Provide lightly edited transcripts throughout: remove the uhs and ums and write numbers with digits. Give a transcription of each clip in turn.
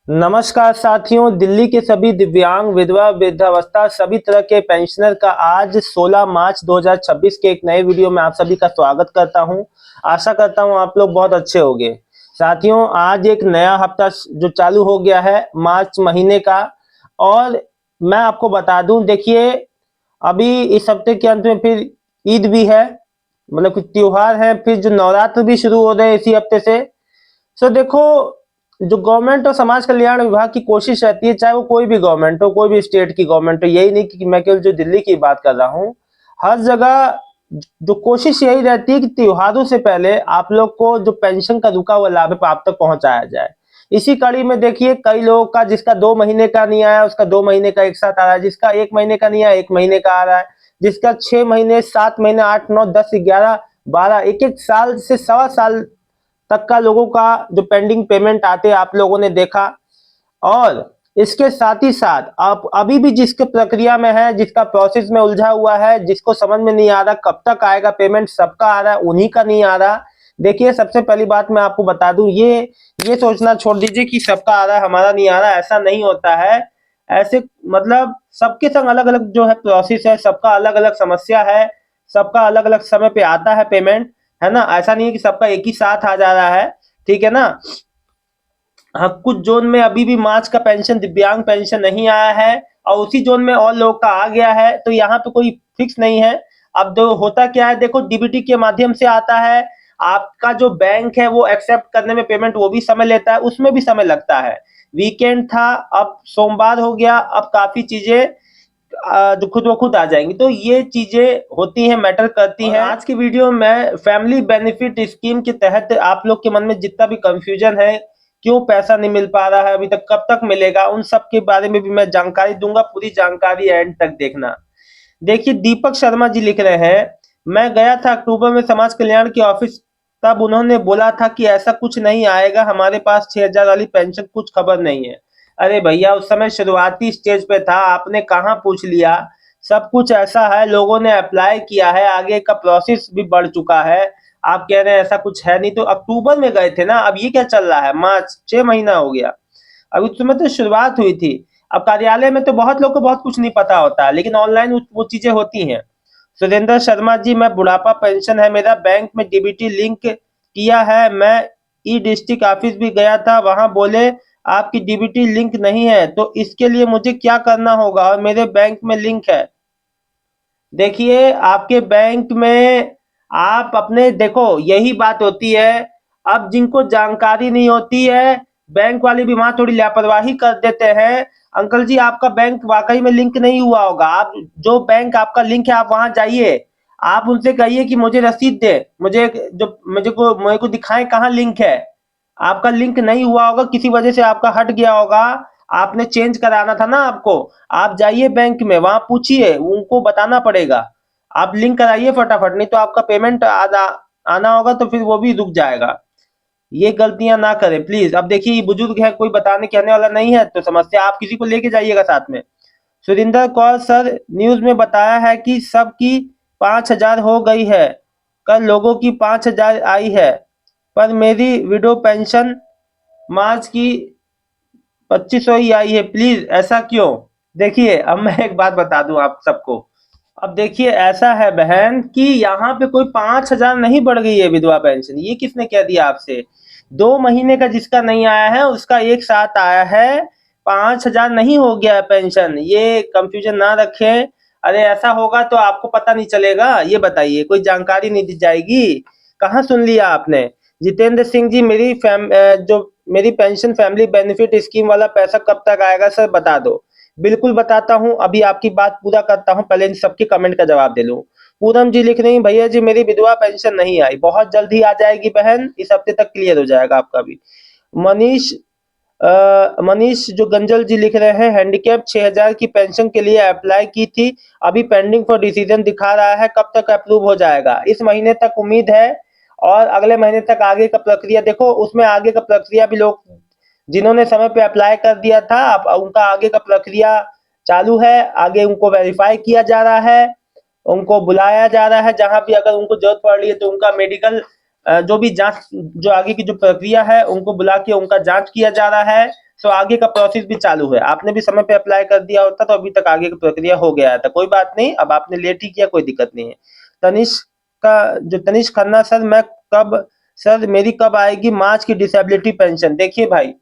नमस्कार साथियों, दिल्ली के सभी दिव्यांग, विधवा, वृद्धावस्था सभी तरह के पेंशनर का आज 16 मार्च 2026 के एक नए वीडियो में आप सभी का स्वागत करता हूं। आशा करता हूं आप लोग बहुत अच्छे होंगे। साथियों, आज एक नया हफ्ता जो चालू हो गया है मार्च महीने का, और मैं आपको बता दूं, देखिए अभी इस हफ्ते के अंत में फिर ईद भी है, मतलब कि त्योहार है, फिर जो नवरात्र भी शुरू हो रहे हैं इसी हफ्ते से। सो देखो, जो गवर्नमेंट और समाज कल्याण विभाग की कोशिश रहती है, चाहे वो कोई भी गवर्नमेंट हो, कोई भी स्टेट की गवर्नमेंट हो, यही नहीं कि मैं केवल जो दिल्ली की बात कर रहा हूँ, हर जगह जो कोशिश यही रहती है कि त्योहारों से पहले आप लोग को जो पेंशन का रुका हुआ लाभ है आप तक पहुंचाया जाए। इसी कड़ी में देखिए, कई लोगों का जिसका 2 महीने का नहीं आया उसका 2 महीने का एक साथ आ रहा है, जिसका 1 महीने का नहीं आया 1 महीने का आ रहा है, जिसका 6 महीने 7 महीने 8 9 10 11 12 एक एक साल से सवा साल तक का लोगों का जो पेंडिंग पेमेंट आते आप लोगों ने देखा। और इसके साथ ही साथ आप अभी भी जिसके प्रक्रिया में है, जिसका प्रोसेस में उलझा हुआ है, जिसको समझ में नहीं आ रहा कब तक आएगा पेमेंट, सबका आ रहा है, उन्हीं का नहीं आ रहा। देखिए, सबसे पहली बात मैं आपको बता दूं, ये सोचना छोड़ दीजिए कि सबका आ रहा है हमारा नहीं आ रहा, ऐसा नहीं होता है। ऐसे मतलब सबके संग अलग अलग जो है प्रोसेस है, सबका अलग अलग समस्या है, सबका अलग अलग समय पे आता है पेमेंट, है ना। ऐसा नहीं है कि सबका एक ही साथ आ जा रहा है, ठीक है ना। हाँ, कुछ जोन में अभी भी मार्च का पेंशन, दिव्यांग पेंशन नहीं आया है, और उसी जोन में और लोग का आ गया है, तो यहाँ पे कोई फिक्स नहीं है। अब जो होता क्या है, देखो डीबीटी के माध्यम से आता है, आपका जो बैंक है वो एक्सेप्ट करने में पेमेंट वो भी समय लेता है, उसमें भी समय लगता है। वीकेंड था, अब सोमवार हो गया, अब काफी चीजें जो खुद ब खुद आ जाएंगी, तो ये चीजें होती हैं, मैटर करती हैं। आज की वीडियो में फैमिली बेनिफिट स्कीम के तहत आप लोग के मन में जितना भी कंफ्यूजन है, क्यों पैसा नहीं मिल पा रहा है अभी तक, कब तक मिलेगा, उन सब के बारे में भी मैं जानकारी दूंगा। पूरी जानकारी एंड तक देखना। देखिए, दीपक शर्मा जी लिख रहे हैं, मैं गया था अक्टूबर में समाज कल्याण के ऑफिस, तब उन्होंने बोला था कि ऐसा कुछ नहीं आएगा, हमारे पास 6,000 वाली पेंशन कुछ खबर नहीं है। अरे भैया, उस समय शुरुआती स्टेज पे था, आपने कहाँ पूछ लिया। सब कुछ ऐसा है, लोगों ने अप्लाई किया है, आगे का प्रोसेस भी बढ़ चुका है। आप कह रहे हैं ऐसा कुछ है नहीं, तो अक्टूबर में गए थे ना, अब ये क्या चल रहा है, मार्च 6 महीना हो गया। अभी उस समय तो शुरुआत हुई थी। अब कार्यालय में तो बहुत लोग को बहुत कुछ नहीं पता होता है, लेकिन ऑनलाइन वो चीजें होती हैं। सुरेंद्र शर्मा जी, मैं बुढ़ापा पेंशन है मेरा, बैंक में डीबीटी लिंक किया है, मैं ई डिस्ट्रिक्ट ऑफिस भी गया था, वहां बोले आपकी डीबीटी लिंक नहीं है, तो इसके लिए मुझे क्या करना होगा, और मेरे बैंक में लिंक है। देखिए, आपके बैंक में आप अपने देखो, यही बात होती है। अब जिनको जानकारी नहीं होती है, बैंक वाले भी वहां थोड़ी लापरवाही कर देते हैं। अंकल जी, आपका बैंक वाकई में लिंक नहीं हुआ होगा, आप जो बैंक आपका लिंक है आप वहां जाइए, आप उनसे कहिए कि मुझे रसीद दे, मुझे को दिखाएं कहाँ लिंक है। आपका लिंक नहीं हुआ होगा, किसी वजह से आपका हट गया होगा, आपने चेंज कराना था ना आपको। आप जाइए बैंक में, वहां पूछिए, उनको बताना पड़ेगा। आप लिंक कराइए फटाफट, नहीं तो आपका पेमेंट आधा आना होगा तो फिर वो भी रुक जाएगा। ये गलतियां ना करें प्लीज। अब देखिए, ये बुजुर्ग है, कोई बताने कहने वाला नहीं है, तो समस्या आप किसी को लेके जाइएगा साथ में। सुरिंदर कौर सर, न्यूज में बताया है कि सबकी 5,000 हो गई है, कल लोगों की 5,000 आई है, पर मेरी विडो पेंशन मार्च की 2500 ही आई है, प्लीज ऐसा क्यों। देखिए, अब मैं एक बात बता दूं आप सबको। अब देखिए, ऐसा है बहन कि यहाँ पे कोई 5,000 नहीं बढ़ गई है विधवा पेंशन, ये किसने कह दिया आपसे। 2 महीने का जिसका नहीं आया है उसका एक साथ आया है, 5,000 नहीं हो गया है पेंशन, ये कंफ्यूजन ना रखें। अरे ऐसा होगा तो आपको पता नहीं चलेगा, ये बताइए, कोई जानकारी नहीं दी जाएगी। कहाँ सुन लिया आपने। जितेंद्र सिंह जी, जो मेरी पेंशन फैमिली बेनिफिट स्कीम वाला पैसा कब तक आएगा सर, बता दो। बिल्कुल बताता हूँ, अभी आपकी बात पूरा करता हूँ, पहले इन सबके कमेंट का जवाब दे लूँ। पूनम जी लिख रही हैं, भैया जी मेरी विधवा पेंशन नहीं आई, बहुत जल्द ही आ जाएगी बहन, इस हफ्ते तक क्लियर हो जाएगा आपका भी। मनीष मनीष जो गंजल जी लिख रहे हैं, हैंडीकैप 6,000 की पेंशन के लिए अप्लाई की थी, अभी पेंडिंग फॉर डिसीजन दिखा रहा है, कब तक अप्रूव हो जाएगा। इस महीने तक उम्मीद है, और अगले महीने तक आगे का प्रक्रिया देखो, उसमें आगे का प्रक्रिया भी लोग जिन्होंने समय पे अप्लाई कर दिया था, अब उनका आगे का प्रक्रिया चालू है, आगे उनको वेरीफाई किया जा रहा है, उनको बुलाया जा रहा है, जहां भी अगर उनको जरूरत पड़ रही है तो उनका मेडिकल जो भी जांच, जो आगे की जो प्रक्रिया है उनको बुला के उनका जांच किया जा रहा है। सो आगे का प्रोसेस भी चालू है। आपने भी समय पे अप्लाई कर दिया होता तो अभी तक आगे की प्रक्रिया हो गया था। कोई बात नहीं, अब आपने लेट ही किया, कोई दिक्कत नहीं है। तनिष्क तनिष्क खन्ना सर, मेरी कब आएगी मार्च की डिसेबिलिटी पेंशन? देखिए भाई,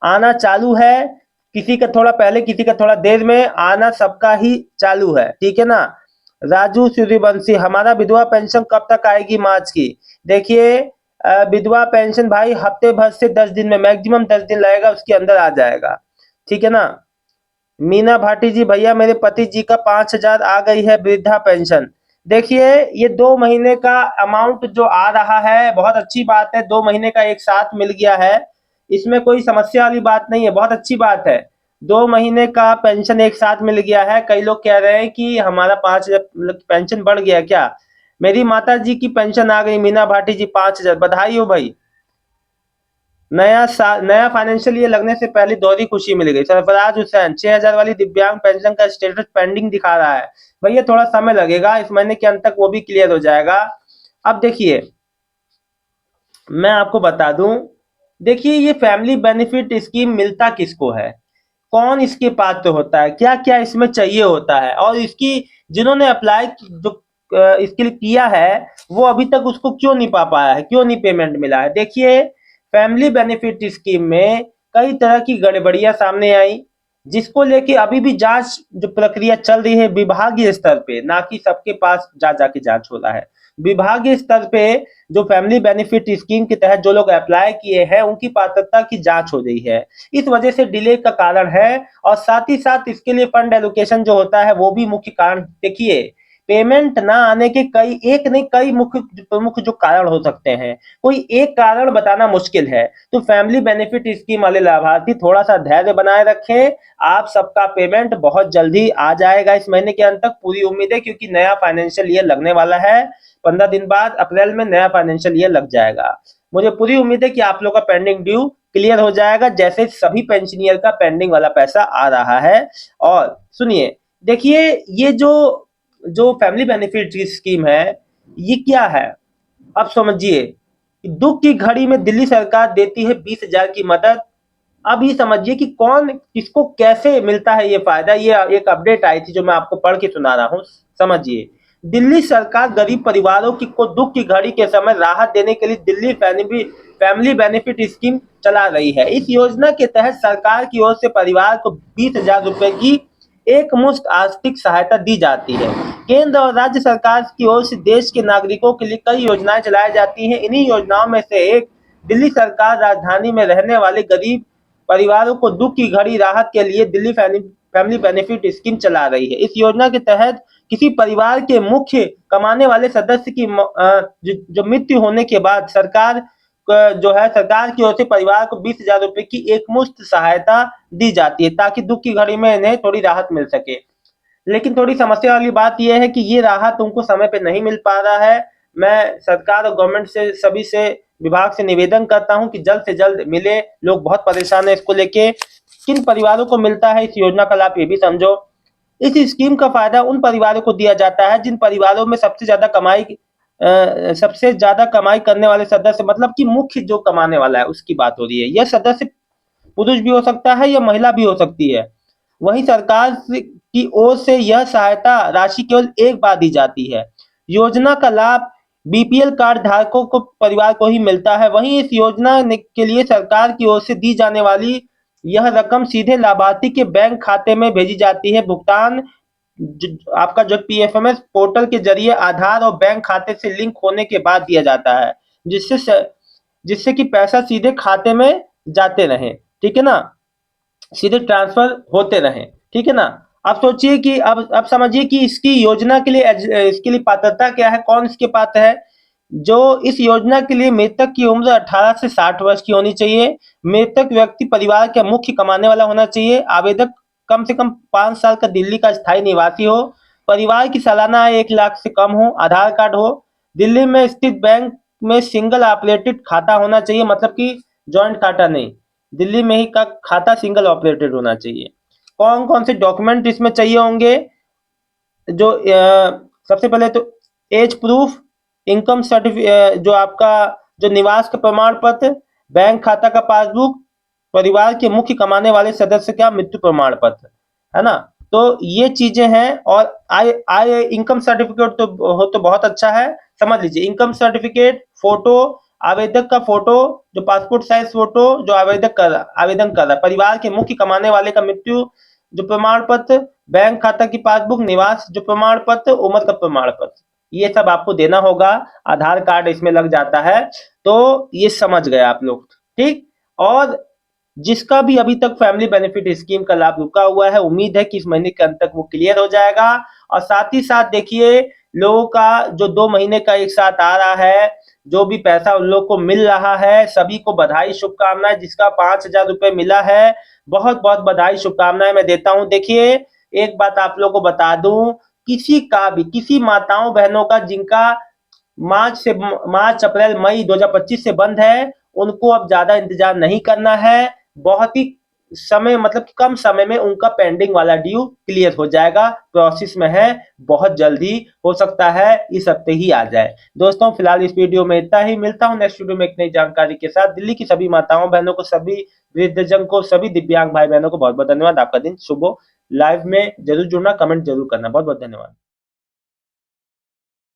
आना चालू है, किसी का थोड़ा पहले किसी का थोड़ा देर में, आना सबका ही चालू है, ठीक है ना। राजू सूर्यवंशी, हमारा विधवा पेंशन कब तक आएगी मार्च की? देखिए, विधवा पेंशन भाई हफ्ते भर से 10 दिन में, मैक्सिमम 10 दिन लगेगा, उसके अंदर आ जाएगा, ठीक है ना। मीना भाटी जी, भैया मेरे पति जी का 5,000 आ गई है वृद्धा पेंशन। देखिए, ये 2 महीने का अमाउंट जो आ रहा है, बहुत अच्छी बात है, 2 महीने का एक साथ मिल गया है, इसमें कोई समस्या वाली बात नहीं है, बहुत अच्छी बात है। 2 महीने का पेंशन एक साथ मिल गया है। कई लोग कह रहे हैं कि हमारा 5,000 पेंशन बढ़ गया क्या? मेरी माता जी की पेंशन आ गई, मीना भाटी जी 5,000, बधाई हो भाई। नया फाइनेंशियल ईयर लगने से पहले दोहरी खुशी मिल गई। सरफराज हुसैन, 6,000 वाली दिव्यांग पेंशन का स्टेटस पेंडिंग दिखा रहा है। भैया थोड़ा समय लगेगा, इस महीने के अंत तक वो भी क्लियर हो जाएगा। अब देखिए, मैं आपको बता दूं, देखिए ये फैमिली बेनिफिट स्कीम मिलता किसको है, कौन इसके पात्र होता है, क्या क्या इसमें चाहिए होता है, और इसकी जिन्होंने अप्लाई जो इसके लिए किया है, वो अभी तक उसको क्यों नहीं पा पाया है, क्यों नहीं पेमेंट मिला है? देखिए, फैमिली बेनिफिट स्कीम में कई तरह की गड़बड़ियां सामने आई, जिसको लेके अभी भी जांच जो प्रक्रिया चल रही है विभागीय स्तर पे, ना कि सबके पास जा जाके जांच हो रहा है। विभागीय स्तर पे जो फैमिली बेनिफिट स्कीम के तहत जो लोग अप्लाई किए हैं, उनकी पात्रता की जांच हो रही है, इस वजह से डिले का कारण है। और साथ ही साथ इसके लिए फंड एलोकेशन जो होता है वो भी मुख्य कारण। देखिए, पेमेंट ना आने के कई, एक नहीं कई मुख्य प्रमुख जो कारण हो सकते हैं, कोई एक कारण बताना मुश्किल है। तो फैमिली बेनिफिट स्कीम वाले लाभार्थी थोड़ा सा धैर्य बनाए रखें, आप सबका पेमेंट बहुत जल्दी आ जाएगा इस महीने के अंत तक, पूरी उम्मीद है, क्योंकि नया फाइनेंशियल ईयर लगने वाला है। 15 दिन बाद अप्रैल में नया फाइनेंशियल ईयर लग जाएगा। मुझे पूरी उम्मीद है कि आप लोग का पेंडिंग ड्यू क्लियर हो जाएगा, जैसे सभी पेंशनियर का पेंडिंग वाला पैसा आ रहा है। और सुनिए, देखिए, ये जो जो फैमिली बेनिफिट की स्कीम है, ये क्या है, अब समझिए। दुख की घड़ी में दिल्ली सरकार देती है 20,000 की मदद। अब ये समझिए कि कौन किसको कैसे मिलता है ये फायदा। ये एक अपडेट आई थी जो मैं आपको पढ़ के सुना रहा हूँ, समझिए। दिल्ली सरकार गरीब परिवारों की को दुख की घड़ी के समय राहत देने के लिए दिल्ली फैमिली बेनिफिट स्कीम चला रही है। इस योजना के तहत सरकार की ओर से परिवार को 20,000 रुपए की एक मुश्त आर्थिक सहायता दी जाती है। केंद्र और राज्य सरकार की ओर से देश के नागरिकों के लिए कई योजनाएं चलाई जाती हैं। इन्हीं योजनाओं में से एक दिल्ली सरकार राजधानी में रहने वाले गरीब परिवारों को दुख की घड़ी राहत के लिए दिल्ली फैमिली बेनिफिट स्कीम चला रही है। इस योजना के तहत किसी परिवार के मुख्य कमाने वाले सदस्य की जो मृत्यु होने के बाद जो है सरकार की ओर से परिवार को 20,000 रुपए की एक मुश्त सहायता दी जाती है, ताकि दुख की घड़ी में इन्हें थोड़ी राहत मिल सके। लेकिन थोड़ी समस्या वाली बात यह है कि ये राहत उनको समय पे नहीं मिल पा रहा है। मैं सरकार और गवर्नमेंट से, सभी से, विभाग से निवेदन करता हूं कि जल्द से जल्द मिले। लोग बहुत परेशान है इसको लेके। किन परिवारों को मिलता है इस योजना का लाभ, ये भी समझो। इस स्कीम का फायदा उन परिवारों को दिया जाता है जिन परिवारों में सबसे ज्यादा कमाई करने वाले सदस्य, मतलब कि मुख्य जो कमाने वाला है उसकी बात हो रही है। यह सदस्य पुरुष भी हो सकता है या महिला भी हो सकती है। वहीं सरकार की ओर से यह सहायता राशि केवल एक बार दी जाती है। योजना का लाभ बीपीएल कार्ड धारकों को परिवार को ही मिलता है। वहीं इस योजना के लिए सरकार की ओर से दी जाने वाली यह रकम सीधे लाभार्थी के बैंक खाते में भेजी जाती है। भुगतान आपका जो पीएफएमएस पोर्टल के जरिए आधार और बैंक खाते से लिंक होने के बाद दिया जाता है, जिससे कि पैसा सीधे खाते में जाते रहे, ठीक है ना, सीधे ट्रांसफर होते रहें, ठीक है ना। अब सोचिए कि अब समझिए कि इसकी योजना के लिए इसके लिए पात्रता क्या है, कौन इसके पात्र है। जो इस योजना के लिए मृतक की उम्र 18 से 60 वर्ष की होनी चाहिए। मृतक व्यक्ति परिवार का मुख्य कमाने वाला होना चाहिए। आवेदक कम से कम 5 साल का दिल्ली का स्थायी निवासी हो। परिवार की सालाना आय 1 लाख से कम हो। आधार कार्ड हो। दिल्ली में स्थित बैंक में सिंगल ऑपरेटेड खाता होना चाहिए, मतलब कि जॉइंट खाता नहीं, दिल्ली में ही का खाता सिंगल ऑपरेटेड होना चाहिए। कौन कौन से डॉक्यूमेंट इसमें चाहिए होंगे? जो सबसे पहले तो एज प्रूफ, इनकम सर्टिफिकेट, जो आपका जो निवास का प्रमाण पत्र, बैंक खाता का पासबुक, परिवार के मुख्य कमाने वाले सदस्य का मृत्यु प्रमाण पत्र, है ना। तो ये चीजें हैं। और आय आय इनकम सर्टिफिकेट तो हो तो बहुत अच्छा है। समझ लीजिए, इनकम सर्टिफिकेट, फोटो, आवेदक का फोटो, जो पासपोर्ट साइज फोटो जो आवेदन कर रहा है, परिवार के मुख्य कमाने वाले का मृत्यु जो प्रमाण पत्र, बैंक खाता की पासबुक, निवास जो प्रमाण पत्र, उम्र का प्रमाण पत्र, ये सब आपको देना होगा। आधार कार्ड इसमें लग जाता है। तो ये समझ गए आप लोग, ठीक। और जिसका भी अभी तक फैमिली बेनिफिट स्कीम का लाभ रुका हुआ है, उम्मीद है कि इस महीने के अंत तक वो क्लियर हो जाएगा। और साथ ही साथ देखिए, लोगों का जो 2 महीने का एक साथ आ रहा है, जो भी पैसा उन लोग को मिल रहा है, सभी को बधाई शुभकामनाएं। जिसका 5,000 रुपए मिला है, बहुत बहुत बधाई शुभकामनाएं मैं देता हूं। देखिए, एक बात आप लोग को बता दूं, किसी का भी, किसी माताओं बहनों का जिनका मार्च अप्रैल मई 2025 से बंद है, उनको अब ज्यादा इंतजार नहीं करना है। बहुत ही समय, मतलब कम समय में उनका पेंडिंग वाला ड्यू क्लियर हो जाएगा, प्रोसेस में है, बहुत जल्दी हो सकता है इस हफ्ते ही आ जाए। दोस्तों, फिलहाल इस वीडियो में इतना ही। मिलता हूं नेक्स्ट वीडियो में एक नई जानकारी के साथ। दिल्ली की सभी माताओं बहनों को, सभी वृद्धजन को, सभी दिव्यांग भाई बहनों को बहुत बहुत धन्यवाद। आपका दिन शुभ हो। लाइव में जरूर जुड़ना, कमेंट जरूर करना। बहुत बहुत धन्यवाद।